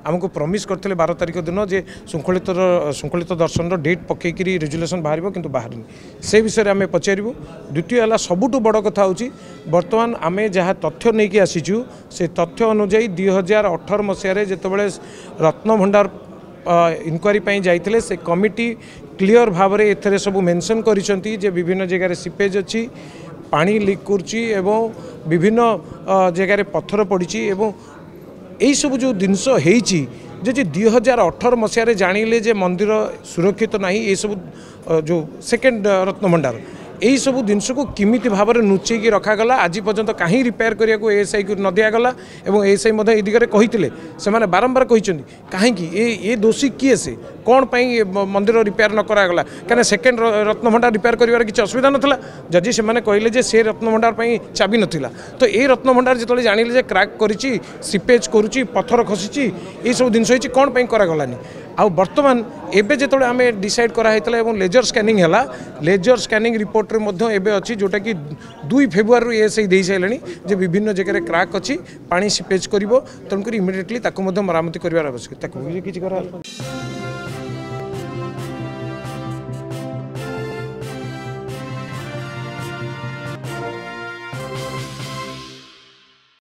आमको प्रमिश करते 12 तारिख दिन जे शृंखलित दर्शन डेट पकईकि रेजुलेसन बाहर कि बाहर से विषय में पचारू। द्वितीय है सबुठ बड़ कथा हूँ बर्तमान आम जहाँ तथ्य नहीं आसीचु से तथ्य अनुजाई 2018 मसीह जितेबाला रत्नभंडार इनक्वारी जाइए से कमिटी क्लियर भाव में एथरे सब मेंशन करिसेंती जे विभिन्न जगह सीपेज अच्छी पानी लीक करुच्ची एवं विभिन्न जगह पत्थर पड़ी एवं यही सब जो जिनस जे 2018 मसीह जानिले जे मंदिर सुरक्षित ना ये सब जो सेकेंड रत्नभंडार यही सब जिनस को किमिति भाव में नुचेक रखागला आज पर्यंत कहीं रिपेयर करने को एएसआई को न दिगला और एएसआई ए दिगरे कहते से बारंबार कहते कहीं ये दोषी किए से कौन पाई मंदिर रिपेयर न करागला कहीं सेकेंड रत्नभंडार रिपेयर कर किसी असुविधा नाला जदि से कहले से रत्नभंडार चाबी नाला तो ये रत्नभंडार जो जानिले क्राक करी सीपेज करुच्ची पत्थर खसी ये सब जिन कौन पाई करागलानी आ बर्तमान एबे जो आम डिसाइड कराई लेजर स्कैनिंग है लेजर स्कैनिंग रिपोर्ट रे अच्छी जोटा कि 2 फेब्रुआरी एएसआई दे सारे जे विभिन्न जगह क्राक अच्छी पानी सीपेज कर तेणुक इमिडिएटली मरामती कर आवश्यकता किसी